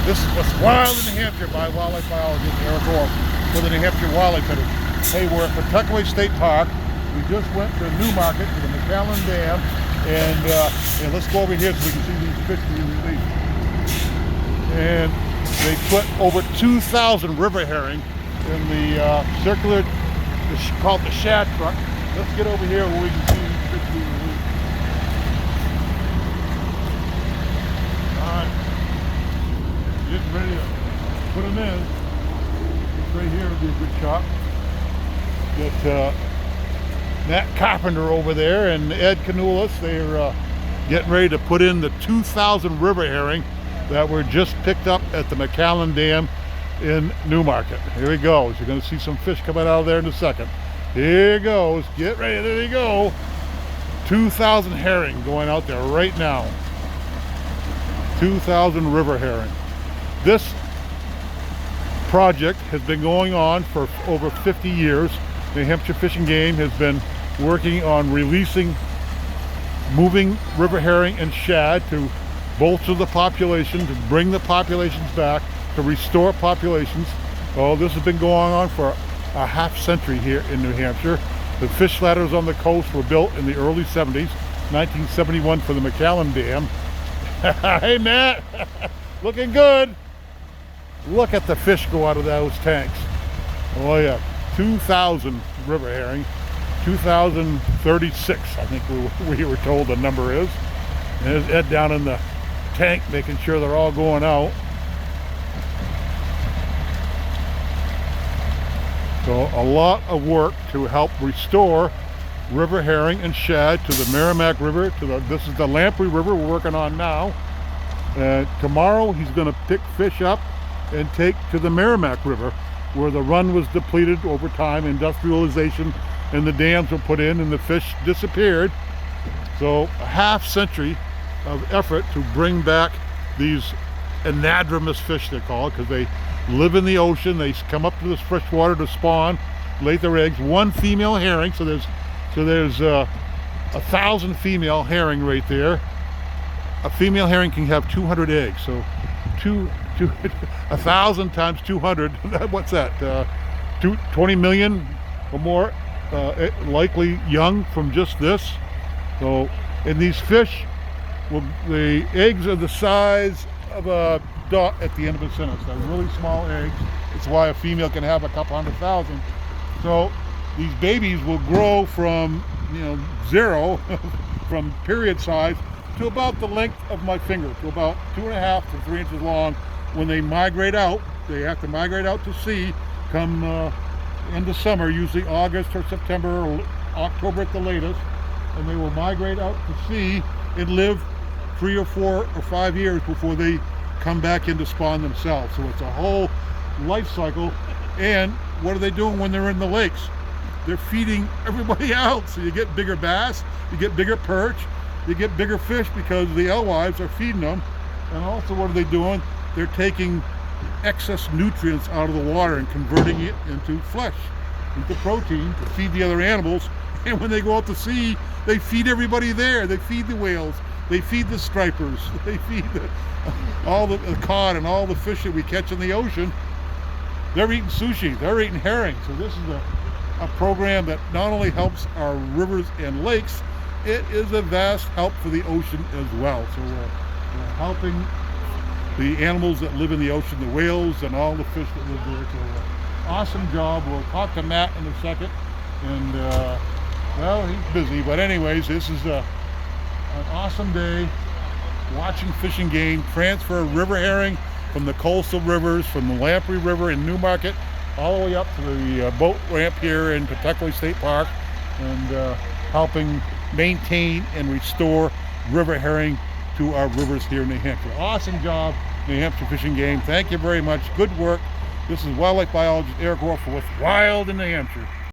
This is what's wild in New Hampshire by wildlife biologist Eric Orr for the New Hampshire Wildlife Center. Hey, we're at Pawtuckaway State Park. We just went to Newmarket to the McAllen Dam, and let's go over here so we can see these fish being released. And they put over 2,000 river herring in the circular, called the shad truck. Let's get over here where we can see these fish being released. Alright, getting ready to put them in. This right here would be a good shot. Get Matt Carpenter over there and Ed Canulis. They're getting ready to put in the 2,000 river herring that were just picked up at the McAllen Dam in Newmarket. Here he goes. You're going to see some fish coming out of there in a second. Here he goes. Get ready. There you go. 2,000 herring going out there right now. 2,000 river herring. This project has been going on for over 50 years. New Hampshire Fish and Game has been working on releasing, moving river herring and shad to bolster the population, to bring the populations back, to restore populations. Oh, this has been going on for a half century here in New Hampshire. The fish ladders on the coast were built in the early 70s, 1971 for the McAllen Dam. Hey Matt, looking good. Look at the fish go out of those tanks. Oh yeah, 2,000 river herring, 2,036 I think we were told the number is. And there's Ed down in the tank making sure they're all going out. So a lot of work to help restore river herring and shad to the Merrimack River. This is the Lamprey River we're working on now. Tomorrow he's going to pick fish up and take to the Merrimack River, where the run was depleted over time, industrialization, and the dams were put in and the fish disappeared. So a half century of effort to bring back these anadromous fish, they're called, because they live in the ocean. They come up to this fresh water to spawn, lay their eggs. One female herring, so there's 1,000 female herring right there. A female herring can have 200 eggs, so 1,000 times 200, what's that? 20 million or more likely young from just this. So, and these fish, well, the eggs are the size of a dot at the end of a sentence. They're really small eggs. It's why a female can have a couple 100,000. So these babies will grow from, zero, from period size to about the length of my finger, to about 2.5 to 3 inches long. When they migrate out, they have to migrate out to sea come end of summer, usually August or September or October at the latest, and they will migrate out to sea and live 3 or 4 or 5 years before they come back in to spawn themselves. So it's a whole life cycle. And what are they doing when they're in the lakes? They're feeding everybody else. So you get bigger bass, you get bigger perch, you get bigger fish because the alewives are feeding them. And also what are they doing? They're taking excess nutrients out of the water and converting it into flesh, into protein to feed the other animals. And when they go out to sea, they feed everybody there. They feed the whales, they feed the stripers, they feed all the cod and all the fish that we catch in the ocean. They're eating sushi, they're eating herring. So this is a program that not only helps our rivers and lakes, it is a vast help for the ocean as well. So we're helping the animals that live in the ocean, the whales and all the fish that live there. So awesome job. We'll talk to Matt in a second. And well, he's busy, but anyways, this is an awesome day watching Fish and Game transfer river herring from the coastal rivers, from the Lamprey River in Newmarket, all the way up to the boat ramp here in Pawtuckaway State Park, and helping maintain and restore river herring to our rivers here in New Hampshire. Awesome job, New Hampshire Fish and Game. Thank you very much. Good work. This is wildlife biologist Eric Orr with Wild in New Hampshire.